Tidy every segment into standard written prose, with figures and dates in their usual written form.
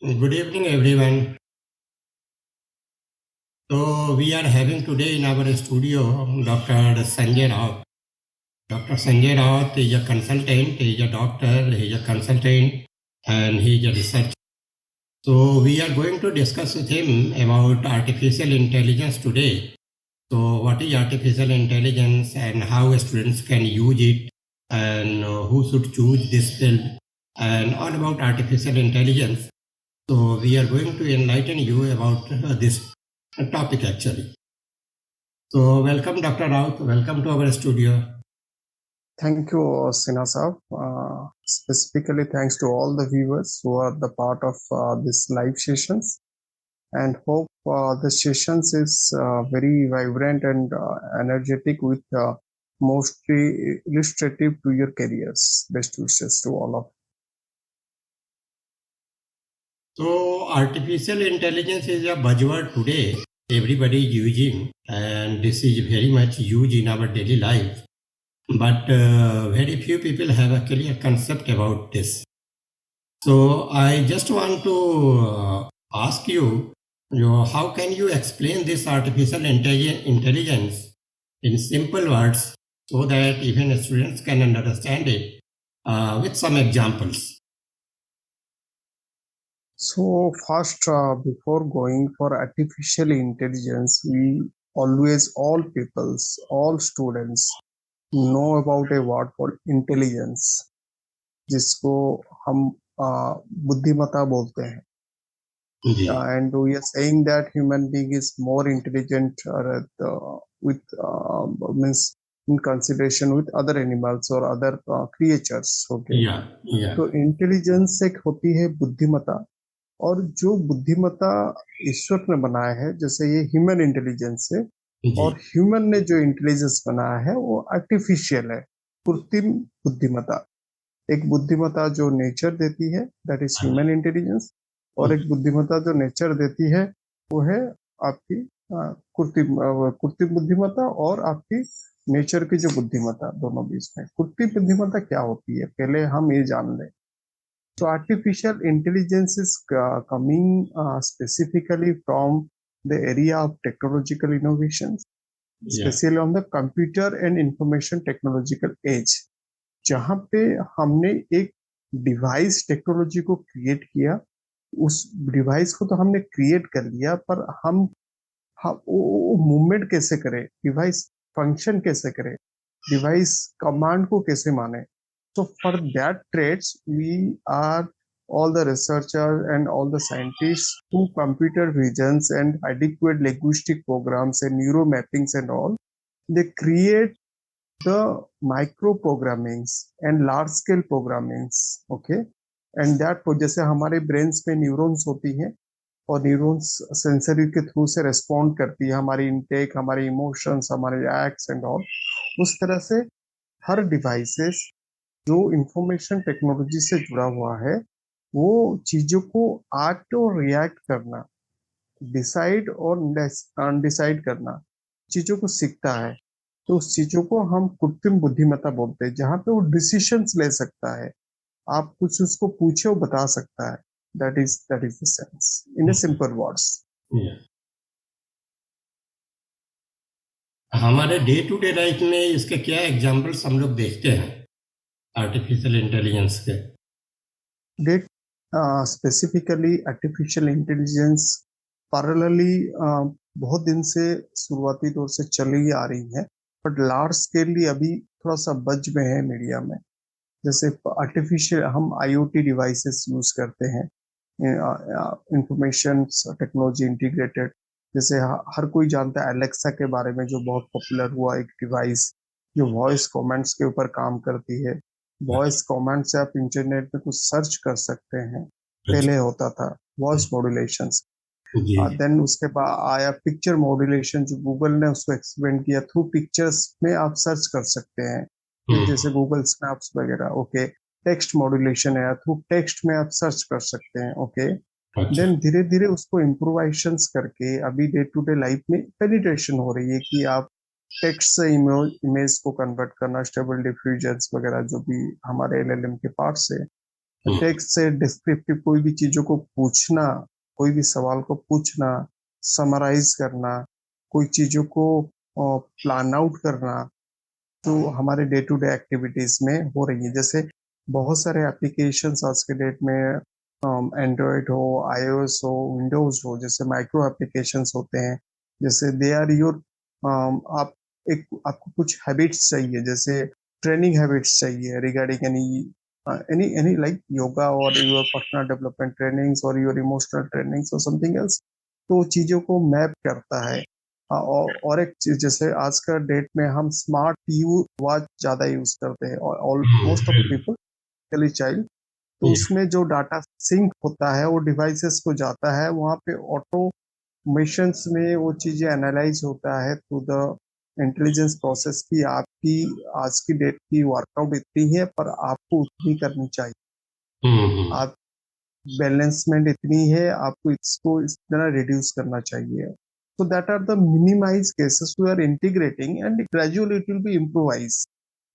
Good evening, everyone. So, we are having today in our studio Dr. Sanjay Rao. Dr. Sanjay Rao is a consultant, he is a doctor, he is a consultant, and he is a researcher. So, we are going to discuss with him about artificial intelligence today. So, what is artificial intelligence and how students can use it, and who should choose this field, and all about artificial intelligence. So, we are going to enlighten you about this topic actually. So, welcome, Dr. Raut. Welcome to our studio. Thank you, Sinha Saab. Specifically, thanks to all the viewers who are the part of this live sessions, and hope the sessions is very vibrant and energetic with mostly illustrative to your careers. Best wishes to all of you. So, artificial intelligence is a buzzword today. Everybody is using, and this is very much used in our daily life. But very few people have actually a concept about this. So, I just want to ask you, how can you explain this artificial intelligence in simple words so that even students can understand it with some examples? So first, before going for artificial intelligence, we always, all peoples, all students know about a word called intelligence, जिसको हम बुद्धिमत्ता बोलते हैं. And we are saying that human being is more intelligent with means in consideration with other animals or other creatures. Okay. तो intelligence एक होती है बुद्धिमत्ता, और जो बुद्धिमत्ता ईश्वर ने बनाया है, जैसे ये ह्यूमन इंटेलिजेंस है, और ह्यूमन ने जो इंटेलिजेंस बनाया है वो आर्टिफिशियल है, कृत्रिम बुद्धिमत्ता. एक बुद्धिमत्ता जो नेचर देती है, दैट इज ह्यूमन इंटेलिजेंस, और एक बुद्धिमत्ता जो नेचर देती है वो है आपकी कृत्रिम बुद्धिमत्ता और आपकी नेचर की जो बुद्धिमत्ता, दोनों बीच में. कृत्रिम बुद्धिमत्ता क्या होती है पहले हम ये जान लें. So artificial intelligence is coming specifically from the area of technological innovations, especially on the computer and information technological age, जहाँ पे हमने एक डिवाइस टेक्नोलॉजी को क्रिएट किया. उस डिवाइस को तो हमने क्रिएट कर लिया, पर हम वो मूवमेंट कैसे करें, डिवाइस फंक्शन कैसे करें, डिवाइस कमांड को कैसे माने. So for that traits, we are all the researchers and all the scientists who computer visions and adequate linguistic programs and neuro mappings and all, they create the micro programmings and large scale programmings. Okay. And that जैसे हमारे brains में neurons होती हैं, और neurons sensory के through से respond करती है हमारी इनटेक, हमारे इमोशंस, हमारे एक्ट्स एंड ऑल. उस तरह से हर डिवाइसेस जो इंफॉर्मेशन टेक्नोलॉजी से जुड़ा हुआ है, वो चीजों को एक्ट और रिएक्ट करना, डिसाइड और अनडिसाइड करना, चीजों को सीखता है. तो उस चीजों को हम कृत्रिम बुद्धिमत्ता बोलते हैं, जहाँ पे वो डिसीजंस ले सकता है. आप कुछ उसको पूछे वो बता सकता है. That is the sense in a simple words. हमारे डे टू डे लाइफ में इसके क्या एग्जांपल्स हम लोग देखते हैं आर्टिफिशियल इंटेलिजेंस के? That specifically artificial intelligence parallelly बहुत दिन से शुरुआती तौर से चली आ रही है, बट लार्ज स्केलली अभी थोड़ा सा बज में है मीडिया में. जैसे आर्टिफिशियल हम आईओटी डिवाइसेस यूज करते हैं, इंफॉर्मेशन टेक्नोलॉजी इंटीग्रेटेड. जैसे हर कोई जानता है एलेक्सा के बारे में, जो बहुत पॉपुलर हुआ एक डिवाइस जो वॉइस कमेंट्स के ऊपर काम करती है. वॉइस कमेंट से आप इंटरनेट में कुछ सर्च कर सकते हैं. पहले होता था वॉइस मॉड्यूलेशन, देन उसके बाद आया पिक्चर मॉड्यूलेशन, जो गूगल ने उसको एक्सपेंड किया. थ्रू पिक्चर्स में आप सर्च कर सकते हैं, जैसे गूगल स्नैप्स वगैरह. ओके. टेक्स्ट मॉड्यूलेशन है, थ्रू टेक्स्ट में आप सर्च कर सकते हैं. ओके. देन धीरे धीरे उसको इम्प्रोवाइजेशंस करके अभी डे टू डे लाइफ में पेनिट्रेशन हो रही है कि आप टेक्स्ट से इमेज को कन्वर्ट करना, स्टेबल डिफ्यूजन्स वगैरह जो भी हमारे एलएलएम के पार्ट्स है, हम्म, टेक्स्ट से डिस्क्रिप्टिव कोई भी चीजों को पूछना, कोई भी सवाल को पूछना, समराइज करना, कोई चीजों को प्लान आउट करना, जो हमारे डे टू डे एक्टिविटीज में हो रही है। जैसे बहुत सारे एप्लीकेशंस आज के डेट में, एंड्रॉयड हो, आईओएस हो, विंडोज हो, जैसे माइक्रो एप्लीकेशंस होते हैं। जैसे दे आर योर, आप एक आपको कुछ हैबिट्स चाहिए, जैसे ट्रेनिंग हैबिट्स चाहिए रिगार्डिंग एनी लाइक योगा और योर पर्सनल डेवलपमेंट ट्रेनिंग्स और योर इमोशनल ट्रेनिंग्स और समथिंग एल्स। तो चीजों को मैप करता है। और एक चीज, जैसे आज का डेट में हम स्मार्ट यू वॉच ज्यादा यूज करते हैं, और मोस्ट ऑफ पीपल, चाइल्ड। तो yeah, उसमें जो डाटा सिंक होता है वो डिवाइसेस को जाता है, वहाँ पे ऑटोमेशंस में वो चीजें एनालाइज होता है थ्रू द इंटेलिजेंस प्रोसेस की आपकी आज की डेट की वर्कआउट इतनी है पर आपको उतनी करनी चाहिए। हम्म, आप बैलेंसमेंट इतनी है, आपको इसको इस तरह रिड्यूस करना चाहिए। So that are the minimized cases we are integrating and gradually it will be improvised.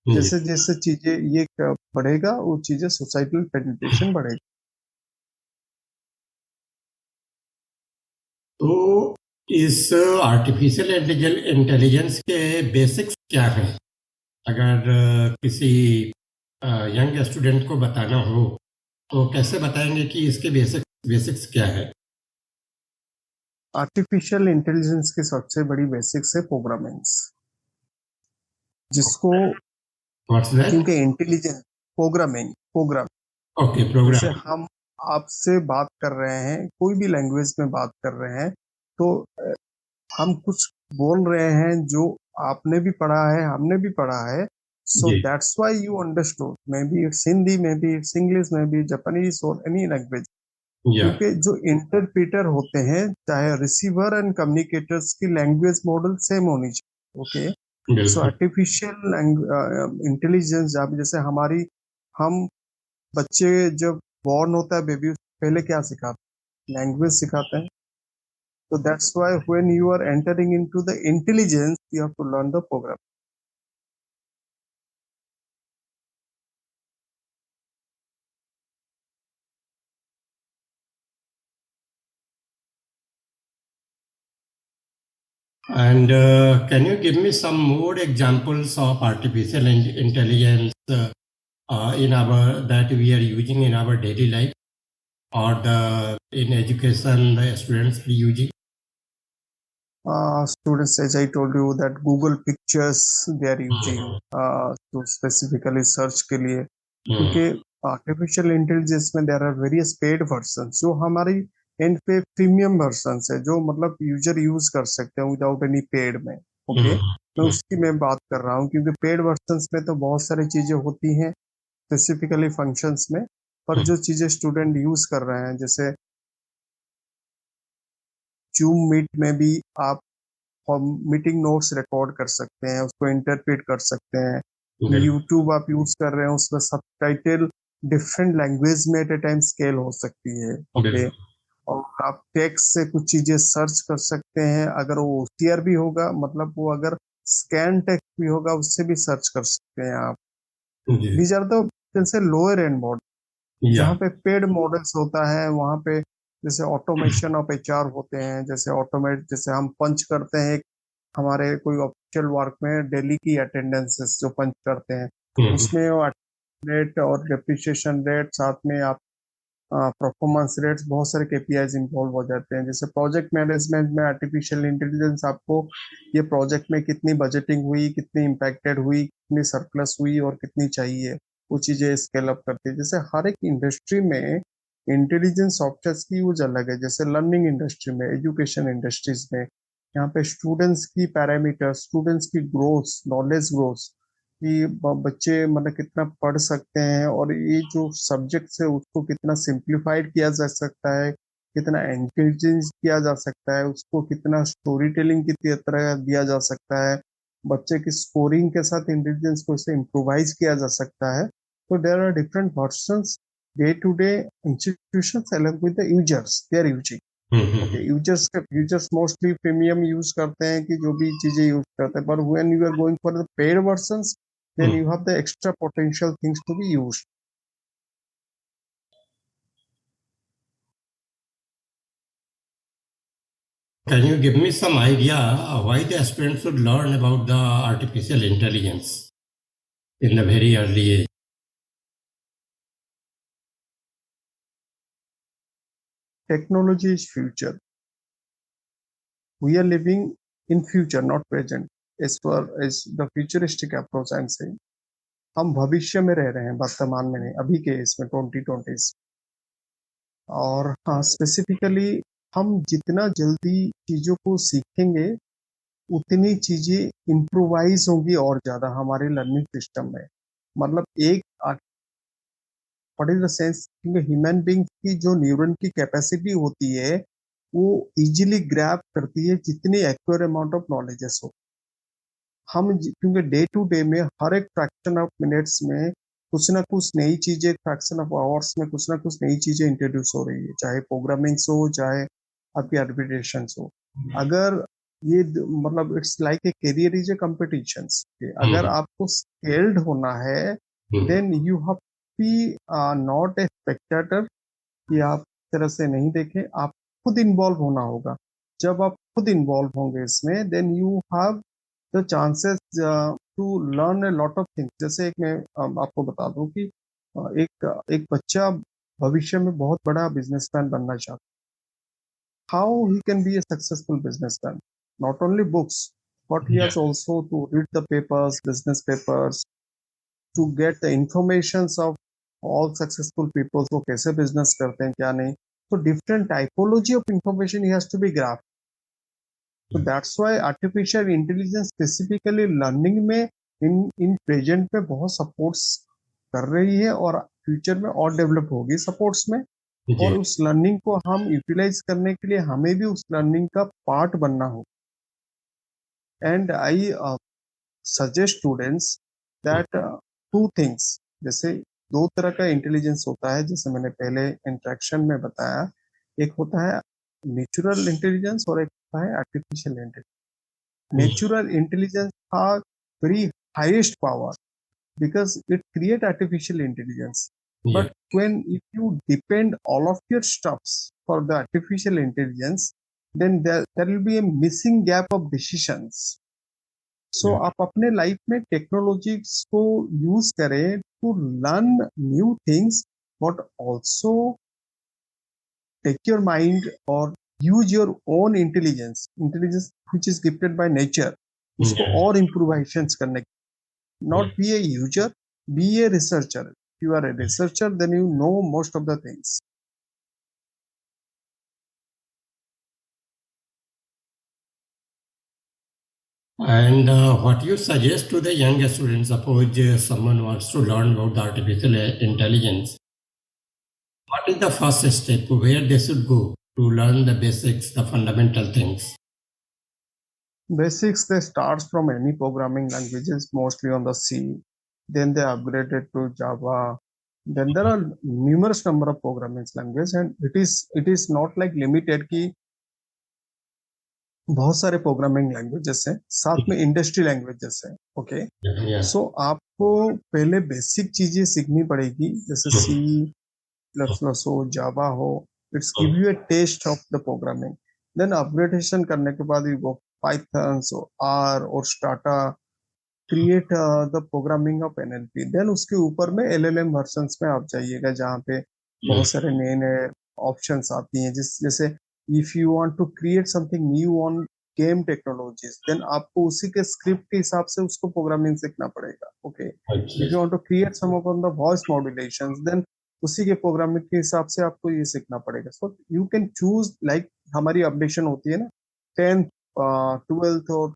yeah. जैसे जैसे चीजें ये बढ़ेगा वो चीजें सोसाइटल पेनिट्रेशन बढ़ेगी। तो इस आर्टिफिशियल इंटेलिजेंस के बेसिक्स क्या हैं? अगर किसी यंग स्टूडेंट को बताना हो तो कैसे बताएंगे कि इसके बेसिक्स क्या है? आर्टिफिशियल इंटेलिजेंस की सबसे बड़ी बेसिक्स है प्रोग्रामिंग्स, जिसको, व्हाट्स दैट? क्योंकि इंटेलिजेंस, प्रोग्राम ओके, जैसे प्रोग्राम। हम आपसे बात कर रहे हैं, कोई भी लैंग्वेज में बात कर रहे हैं, तो हम कुछ बोल रहे हैं जो आपने भी पढ़ा है, हमने भी पढ़ा है। सो जी, that's why you understood, maybe it's Hindi, maybe it's English, maybe Japanese और एनी लैंग्वेज। या, क्योंकि जो इंटरप्रीटर होते हैं, चाहे रिसीवर एंड कम्युनिकेटर्स की लैंग्वेज मॉडल सेम होनी चाहिए। ओके। सो बिल्कुल। आर्टिफिशियल इंटेलिजेंस, जैसे हमारी, हम बच्चे जब बॉर्न होता है बेबी, पहले क्या सिखाते हैं? लैंग्वेज सिखाते हैं। So that's why when you are entering into the intelligence, you have to learn the program. And can you give me some more examples of artificial intelligence in our that we are using in our daily life, or the in education the students be using? Students, as I told you, that Google Pictures they are using to specifically search के लिए, Hmm. क्योंकि artificial intelligence में there are various paid version, जो हमारी and पे premium version है, जो मतलब यूजर यूज कर सकते हैं विदाउट एनी पेड में। ओके। Hmm. मैं उसकी मैं बात कर रहा हूँ, क्योंकि पेड वर्जन में तो बहुत सारी चीजें होती हैं स्पेसिफिकली फंक्शंस में, पर Hmm. जो चीजें स्टूडेंट यूज कर रहे हैं, जैसे जूम मीट में भी आप मीटिंग नोट्स रिकॉर्ड कर सकते हैं, उसको इंटरप्रेट कर सकते हैं। बिल्कुल, यूट्यूब आप यूज कर रहे हैं, उसमें सबटाइटल डिफरेंट लैंग्वेज में एट ए टाइम स्केल हो सकती है। ओके। बिल्कुल। और आप टेक्स्ट से कुछ चीजें सर्च कर सकते हैं, अगर वो ओसीआर भी होगा, मतलब वो अगर स्कैन टेक्स्ट भी होगा, उससे भी सर्च कर सकते हैं आप। जी, दीज आर द जैसे लोअर एंड मॉडल। या, जहाँ पे पेड मॉडल्स होता है वहाँ पे जैसे ऑटोमेशन ऑफ एचआर होते हैं, जैसे ऑटोमेट, जैसे हम पंच करते हैं हमारे कोई ऑफिशियल वर्क में डेली की अटेंडेंसेस जो पंच करते हैं, हम्म, उसमें वो रेट और डेप्रिसिएशन रेट, साथ में आप परफॉर्मेंस रेट्स, बहुत सारे केपीआईज इंवॉल्व हो जाते हैं। जैसे प्रोजेक्ट मैनेजमेंट में आर्टिफिशियल इंटेलिजेंस आपको ये प्रोजेक्ट में कितनी बजटिंग हुई, कितनी इम्पैक्टेड हुई, कितनी सरप्लस हुई और कितनी चाहिए, वो चीजें स्केल अप करती है। जैसे हर एक इंडस्ट्री में इंटेलिजेंस सॉफ्टवेयर की यूज अलग है। जैसे लर्निंग इंडस्ट्री में, एजुकेशन इंडस्ट्रीज में, यहाँ पे स्टूडेंट्स की पैरामीटर, स्टूडेंट्स की ग्रोथ, नॉलेज ग्रोथ, कि बच्चे मतलब कितना पढ़ सकते हैं, और ये जो सब्जेक्ट है उसको कितना सिंप्लीफाइड किया जा सकता है, कितना इंटेलिजेंस किया जा सकता है, उसको कितना स्टोरी टेलिंग की तरह दिया जा सकता है, बच्चे की स्कोरिंग के साथ इंटेलिजेंस को इसे इम्प्रोवाइज किया जा सकता है। तो there are different versions day to day institutions along with the users they are using. Hmm, okay. Users mostly premium use करते हैं, कि जो भी चीजें यूज करते हैं, पर when you are going for the paid versions, then hmm, you have the extra potential things to be used. Can you give me some idea why the students should learn about the artificial intelligence in the very early age? Technology is future. We are living in future, not present. As far as the futuristic approach I'm saying, हम भविष्य में रह रहे हैं, वर्तमान में नहीं, अभी के इसमें 2020s। और हाँ, स्पेसिफिकली हम जितना जल्दी चीजों को सीखेंगे उतनी चीजें इम्प्रोवाइज होंगी और ज्यादा हमारे लर्निंग सिस्टम में। मतलब एक व्हाट इज द सेंस, क्योंकि ह्यूमन बींग की जो न्यूरन की कैपेसिटी होती है वो इजीली ग्रैब करती है जितनी एक्वायर अमाउंट ऑफ नॉलेजेस हो। क्योंकि डे टू डे में हर एक फ्रैक्शन ऑफ मिनट्स में कुछ ना कुछ नई चीजें, फ्रैक्शन ऑफ आवर्स में कुछ ना कुछ नई चीजें इंट्रोड्यूस हो रही है, चाहे प्रोग्रामिंग हो चाहे आपकी एप्लीकेशन हो। अगर ये मतलब it's like a career is a competition. अगर आपको स्केल्ड होना है then you have be not a spectator कि आप तरह से नहीं देखें, आप खुद इन्वॉल्व होना होगा। जब आप खुद इन्वॉल्व होंगे इसमें then you have the chances to learn a lot of things. जैसे एक मैं आपको बता दूं कि एक बच्चा भविष्य में बहुत बड़ा बिजनेसमैन बनना चाहता है। How he can be a successful businessman? Not only books but he has also to read the papers, business papers, to get the information of all successful people, वो कैसे बिजनेस करते हैं क्या नहीं। तो different typology of information he has to be grasped. So that's why artificial intelligence specifically learning में in present में बहुत सपोर्ट्स कर रही है और फ्यूचर में और डेवलप होगी सपोर्ट्स में। और उस लर्निंग को हम यूटिलाइज करने के लिए हमें भी उस लर्निंग का पार्ट बनना होगा। And I suggest students that two things, जैसे दो तरह का इंटेलिजेंस होता है, जैसे मैंने पहले इंट्रैक्शन में बताया। एक होता है नेचुरल इंटेलिजेंस और एक होता है आर्टिफिशियल इंटेलिजेंस। नेचुरल इंटेलिजेंस का very highest power because it create artificial intelligence. But if you depend all of your stuffs for the artificial intelligence, then there will be a missing gap of decisions. So आप अपने life में technologies को use करें to learn new things, but also take your mind or use your own intelligence which is gifted by nature, उसको और improvisations करने। not be a user, be a researcher. If you are a researcher then you know most of the things. And what you suggest to the young students, suppose someone wants to learn about the artificial intelligence, what is the first step where they should go to learn the basics, the fundamental things? Basics, they start from any programming languages, mostly on the C, then they upgraded to Java, then there are numerous number of programming languages, and it is not like limited कि बहुत सारे programming languages हैं, साथ में industry languages हैं। Okay, सो आपको पहले basic चीजें सीखनी पड़ेगी, जैसे C++ हो, जावा हो। It's give you a taste of the programming. Then upgradation करने के बाद यू गो पाइथन R और Stata, create the programming of NLP। Then उसके ऊपर में LLM वर्जन्स में आप जाइएगा जहाँ पे बहुत सारे नए नए ऑप्शंस आती हैं। जैसे if you want to create something new on game technologies, then आपको उसी के स्क्रिप्ट के हिसाब से उसको प्रोग्रामिंग सीखना पड़ेगा। Okay, if you want to create some of the voice modulations, then उसी के प्रोग्रामिंग के हिसाब से आपको ये सीखना पड़ेगा। So you can choose, like हमारी अपडेशन होती है ना 10th 12th और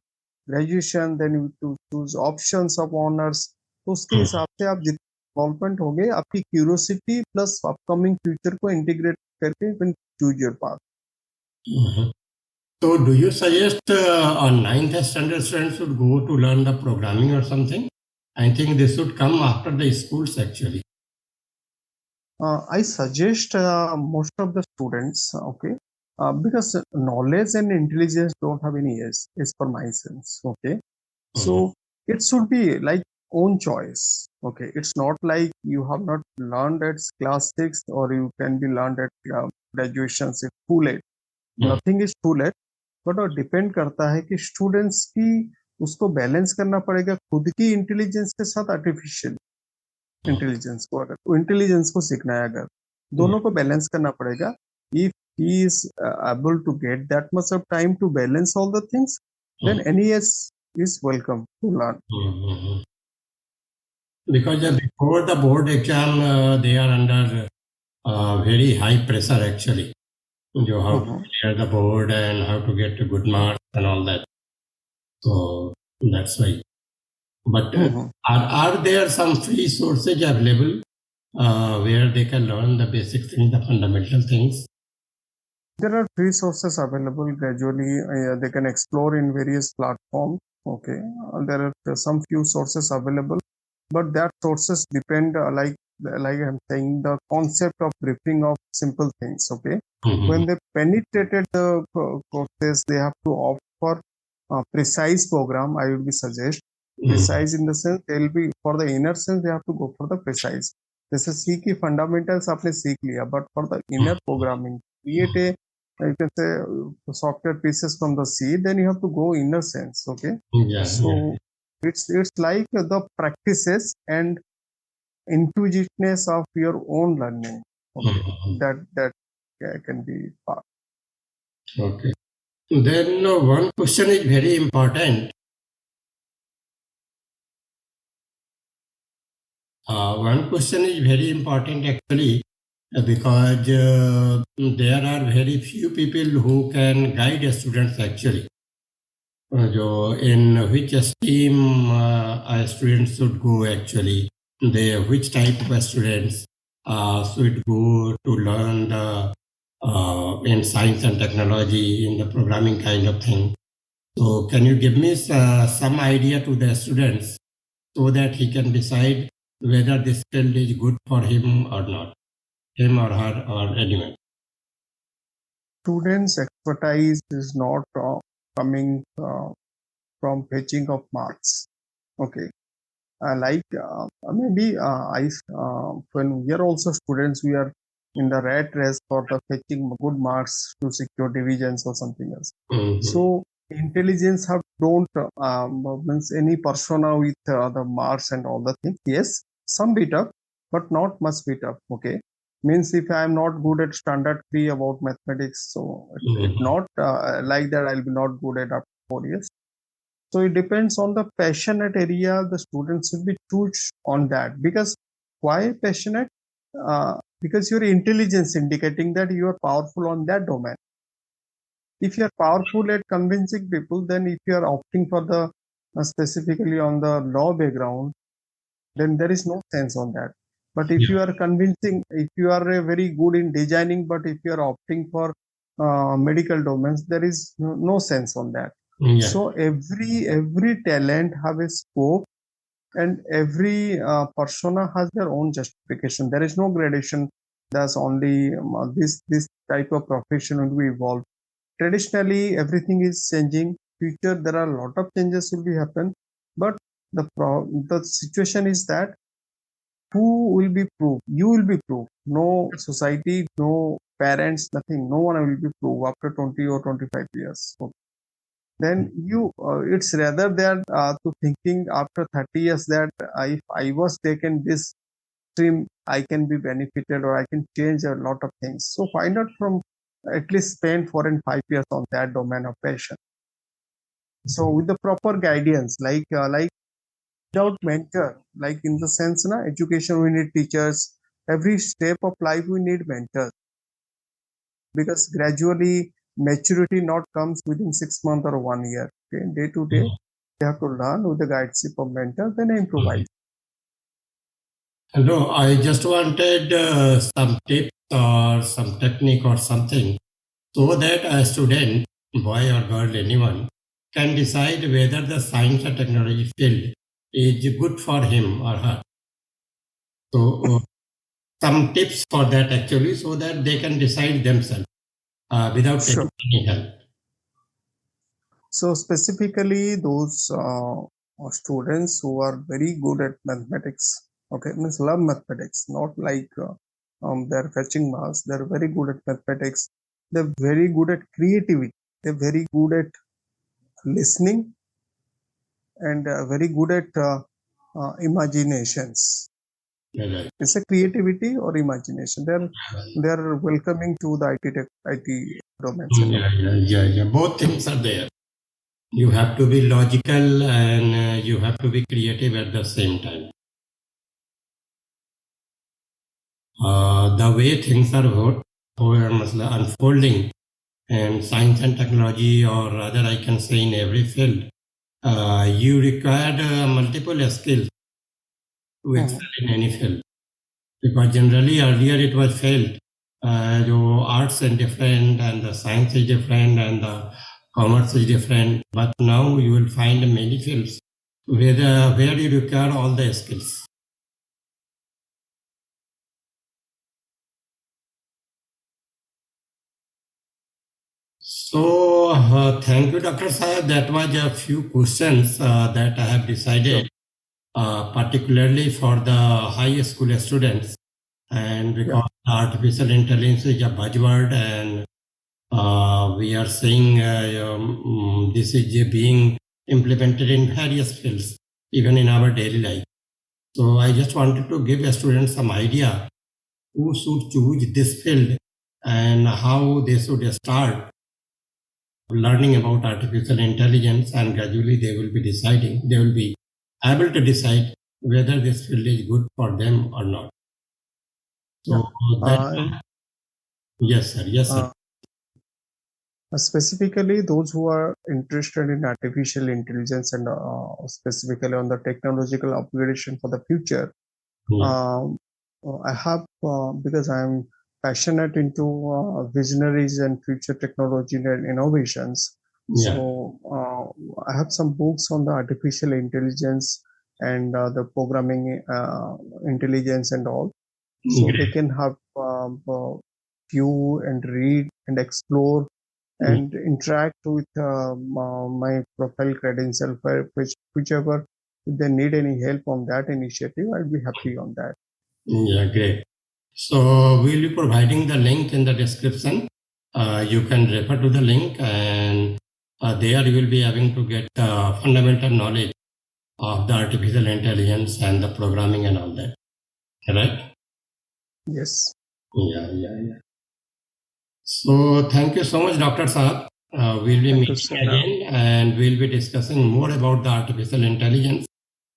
graduation, then you choose options of honours. तो उसके हिसाब से आप जितने डेवलपमेंट हो गए, आपकी क्यूरियोसिटी प्लस अपकमिंग फ्यूचर को इंटीग्रेट करके you can choose your path. So do you suggest on 9th standard students should go to learn the programming or something? I think they should come after the schools actually. I suggest most of the students, okay, because knowledge and intelligence don't have any age, as per my sense. Okay, so it should be like own choice. Okay, it's not like you have not learned at class 6 or you can be learned at graduation. It's too late. Nothing is too late. But वो depend करता है कि students की उसको balance करना पड़ेगा खुद की इंटेलिजेंस के साथ आर्टिफिशियल इंटेलिजेंस को, अगर इंटेलिजेंस को सीखना है, अगर दोनों को बैलेंस करना पड़ेगा. If he is able to get that much of time to balance all the things, then NES is welcome to learn. Because before the board exam, they are under very high pressure actually. How to clear the board and how to get good marks and all that. So that's why. But are there some free sources available where they can learn the basic things, the fundamental things? There are free sources available gradually. They can explore in various platforms. Okay, there are some few sources available, but that sources depend like I'm saying, the concept of briefing of simple things. Okay, when they penetrated the courses, they have to opt for precise program. I would be suggest precise in the sense they will be for the inner sense they have to go for the precise. जैसे C की fundamentals आपने सीख लिया, but for the inner programming, create a you can say software pieces from the C, then you have to go inner sense. Okay, so it's like the practices and intuitiveness of your own learning. Okay, that can be part. Okay, then one question is very important. One question is very important actually, because there are very few people who can guide students actually. In which stream a student should go actually, which type of students should go to learn the in science and technology, in the programming kind of thing. So can you give me some idea to the students so that he can decide whether this field is good for him or not, him or her or anyone? Students' expertise is not coming from fetching of marks. Okay, maybe when we are also students, we are in the rat race for the fetching good marks to secure divisions or something else. So intelligence don't means any persona with the marks and all the things. Yes, some bit up, but not much bit up. Okay, means if I am not good at standard 3 about mathematics, so it's not like that I'll be not good at up 4 years. So it depends on the passionate area the students should be choose on that. Because why passionate? Because your intelligence indicating that you are powerful on that domain. If you are powerful at convincing people, then if you are opting for the specifically on the law background, then there is no sense on that. But if you are convincing, if you are very good in designing, but if you are opting for medical domains, there is no sense on that. So every talent have a scope, and every persona has their own justification. There is no gradation. There's only this type of profession will be evolved. Traditionally, everything is changing. Future, there are a lot of changes will be happen. But the situation is that who will be proved? You will be proved. No society, no parents, nothing. No one will be proved after 20 or 25 years. Okay. Then it's rather than to thinking after 30 years that if I was taken this stream, I can be benefited or I can change a lot of things. So why not from at least spend 4 and 5 years on that domain of passion? So with the proper guidance, like without mentor, like in the sense, education we need teachers. Every step of life we need mentors, because gradually maturity not comes within 6 months or 1 year. Okay, day to day, they have to learn with the guidance of mentor, then improvise. No, I just wanted some tips or some technique or something so that a student, boy or girl, anyone, can decide whether the science or technology field is good for him or her. So some tips for that actually, so that they can decide themselves without taking any help. So specifically those students who are very good at mathematics, okay, means love mathematics, not like they're fetching marks. They're very good at mathematics. They're very good at creativity. they're very good at listening and very good at imaginations. Right. It's a creativity or imagination. They're welcoming to the IT domains. Yeah. Both things are there. You have to be logical and you have to be creative at the same time. The way things are unfolding in science and technology, or rather I can say in every field, you require multiple skills to excel in any field. Because generally earlier it was felt your arts is different and the science is different and the commerce is different. But now you will find many fields where you require all the skills. So thank you, Dr. Saab. That was a few questions that I have decided, particularly for the high school students. And because artificial intelligence is a buzzword and we are seeing this is being implemented in various fields, even in our daily life. So I just wanted to give the students some idea who should choose this field and how they should start learning about artificial intelligence, and gradually they will be able to decide whether this field is good for them or not. So yes, sir. Specifically, those who are interested in artificial intelligence and specifically on the technological upgradation for the future, I have because I'm passionate into visionaries and future technology and innovations. So I have some books on the artificial intelligence and the programming intelligence and all. So they can have view and read and explore and interact with my profile credential, whichever, if they need any help on that initiative, I'll be happy on that. Yeah, great. So we'll be providing the link in the description. You can refer to the link, and there you will be having to get fundamental knowledge of the artificial intelligence and the programming and all that. Right? Yes. Yeah. So thank you so much, Dr. Saab. We'll be meeting again and we'll be discussing more about the artificial intelligence.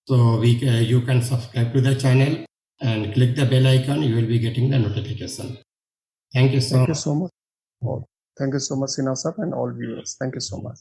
So you can subscribe to the channel and click the bell icon. You will be getting the notification. Thank you so much. Thank you so much, Sinath sir, and all viewers. Thank you so much.